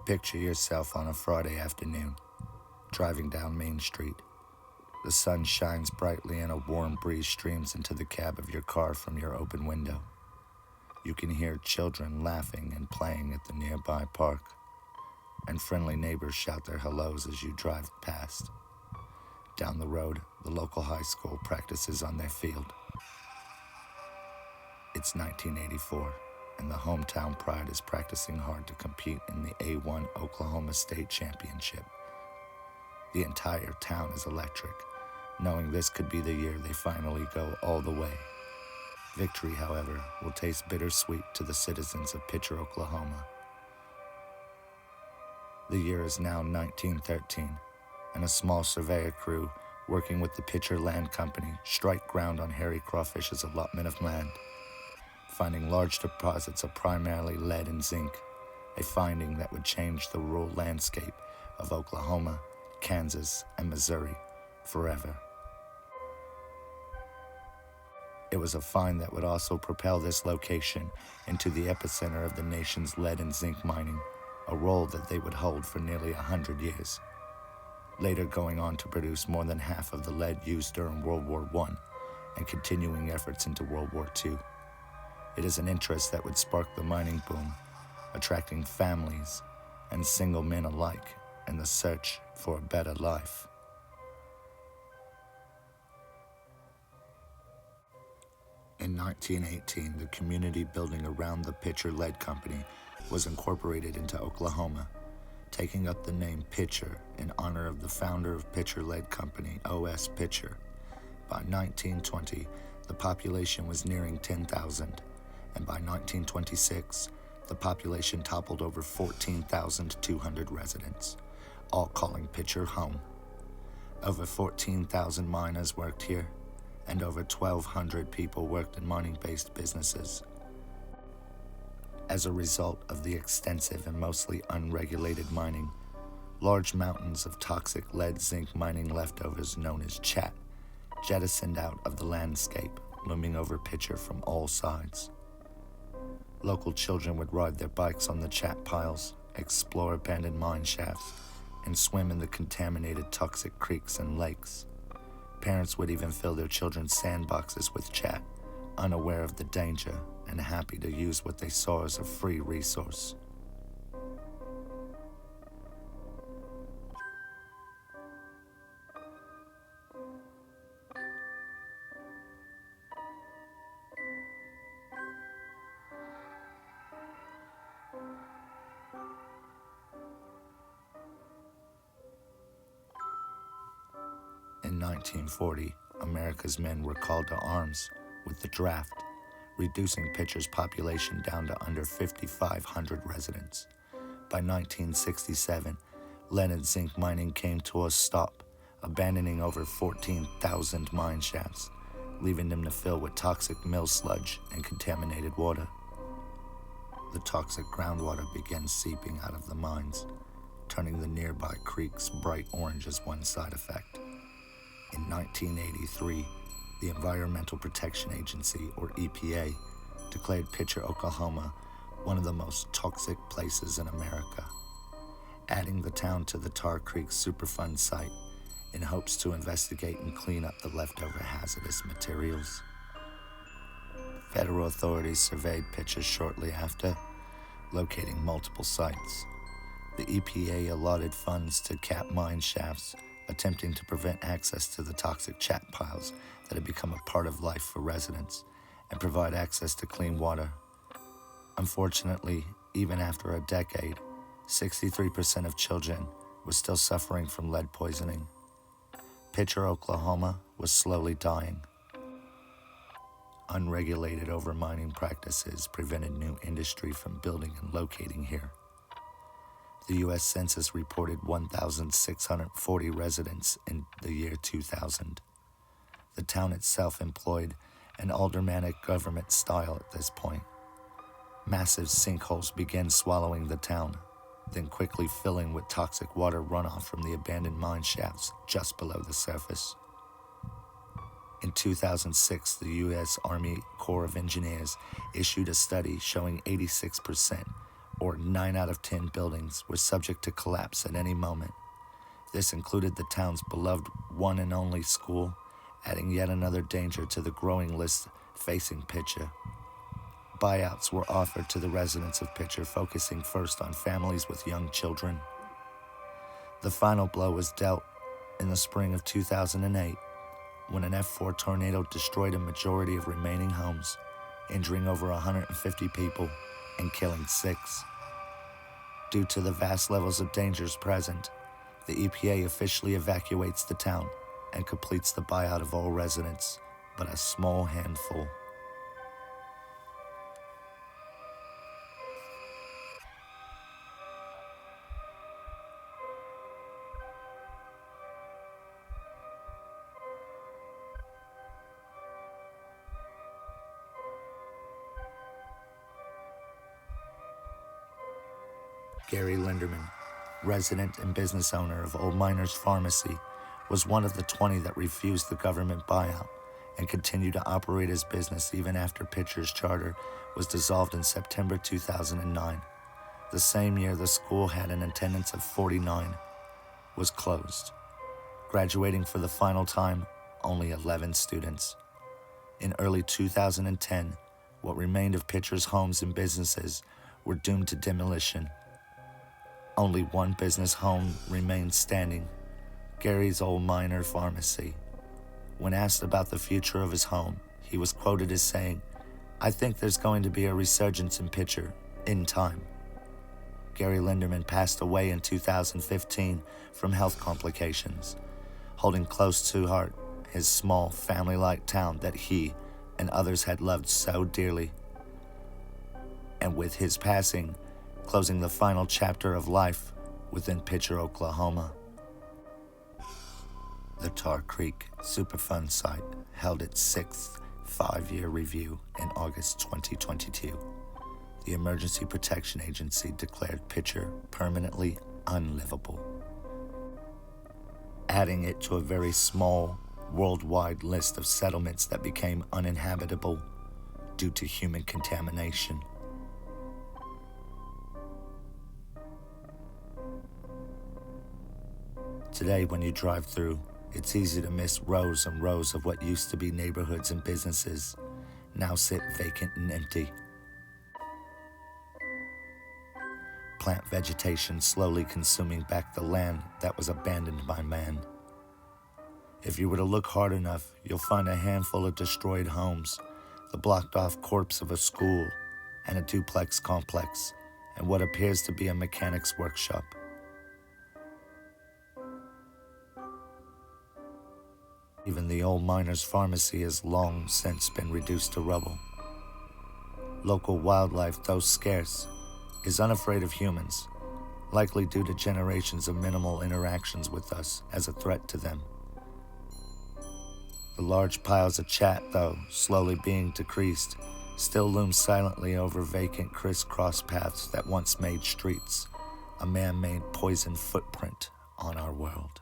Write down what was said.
Picture yourself on a Friday afternoon, driving down Main Street. The sun shines brightly and a warm breeze streams into the cab of your car from your open window. You can hear children laughing and playing at the nearby park, and friendly neighbors shout their hellos as you drive past. Down the road, the local high school practices on their field. It's 1984, and the hometown pride is practicing hard to compete in the A1 Oklahoma State Championship. The entire town is electric, knowing this could be the year they finally go all the way. Victory, however, will taste bittersweet to the citizens of Picher, Oklahoma. The year is now 1913, and a small surveyor crew working with the Picher Land Company strike ground on Harry Crawfish's allotment of land, finding large deposits of primarily lead and zinc, a finding that would change the rural landscape of Oklahoma, Kansas, and Missouri forever. It was a find that would also propel this location into the epicenter of the nation's lead and zinc mining, a role that they would hold for nearly 100 years, later going on to produce more than half of the lead used during World War I and continuing efforts into World War II. It is an interest that would spark the mining boom, attracting families and single men alike in the search for a better life. In 1918, the community building around the Picher Lead Company was incorporated into Oklahoma, taking up the name Picher in honor of the founder of Picher Lead Company, O.S. Picher. By 1920, the population was nearing 10,000, and by 1926, the population toppled over 14,200 residents, all calling Picher home. Over 14,000 miners worked here, and over 1,200 people worked in mining-based businesses. As a result of the extensive and mostly unregulated mining, large mountains of toxic lead-zinc mining leftovers known as chat jettisoned out of the landscape, looming over Picher from all sides. Local children would ride their bikes on the chat piles, explore abandoned mine shafts, and swim in the contaminated toxic creeks and lakes. Parents would even fill their children's sandboxes with chat, unaware of the danger and happy to use what they saw as a free resource. In 1940, America's men were called to arms with the draft, reducing Picher's population down to under 5,500 residents. By 1967, lead and zinc mining came to a stop, abandoning over 14,000 mine shafts, leaving them to fill with toxic mill sludge and contaminated water. The toxic groundwater began seeping out of the mines, turning the nearby creeks bright orange as one side effect. In 1983, the Environmental Protection Agency, or EPA, declared Picher, Oklahoma, one of the most toxic places in America, adding the town to the Tar Creek Superfund site in hopes to investigate and clean up the leftover hazardous materials. Federal authorities surveyed Picher shortly after, locating multiple sites. The EPA allotted funds to cap mine shafts, attempting to prevent access to the toxic chat piles that had become a part of life for residents and provide access to clean water. Unfortunately, even after a decade, 63% of children were still suffering from lead poisoning. Picher, Oklahoma was slowly dying. Unregulated overmining practices prevented new industry from building and locating here. The U.S. Census reported 1,640 residents in the year 2000. The town itself employed an aldermanic government style at this point. Massive sinkholes began swallowing the town, then quickly filling with toxic water runoff from the abandoned mine shafts just below the surface. In 2006, the U.S. Army Corps of Engineers issued a study showing 86% or 9 out of 10 buildings, were subject to collapse at any moment. This included the town's beloved one and only school, adding yet another danger to the growing list facing Picher. Buyouts were offered to the residents of Picher, focusing first on families with young children. The final blow was dealt in the spring of 2008, when an F4 tornado destroyed a majority of remaining homes, injuring over 150 people and killing 6. Due to the vast levels of dangers present, the EPA officially evacuates the town and completes the buyout of all residents, but a small handful. Gary Linderman, resident and business owner of Old Miners Pharmacy, was one of the 20 that refused the government buyout and continued to operate his business even after Picher's charter was dissolved in September 2009. The same year the school had an attendance of 49, was closed, graduating for the final time only 11 students. In early 2010, what remained of Picher's homes and businesses were doomed to demolition. Only one business home remained standing, Gary's Old Miner Pharmacy. When asked about the future of his home, he was quoted as saying, "I think there's going to be a resurgence in Picher in time." Gary Linderman passed away in 2015 from health complications, holding close to heart his small, family-like town that he and others had loved so dearly. And with his passing, closing the final chapter of life within Picher, Oklahoma. The Tar Creek Superfund site held its 6th 5-year review in August 2022. The Emergency Protection Agency declared Picher permanently unlivable, adding it to a very small, worldwide list of settlements that became uninhabitable due to human contamination. Today, when you drive through, it's easy to miss rows and rows of what used to be neighborhoods and businesses, now sit vacant and empty. Plant vegetation slowly consuming back the land that was abandoned by man. If you were to look hard enough, you'll find a handful of destroyed homes, the blocked-off corpse of a school, and a duplex complex, and what appears to be a mechanic's workshop. Even the Old Miners Pharmacy has long since been reduced to rubble. Local wildlife, though scarce, is unafraid of humans, likely due to generations of minimal interactions with us as a threat to them. The large piles of chat, though slowly being decreased, still loom silently over vacant crisscross paths that once made streets, a man-made poison footprint on our world.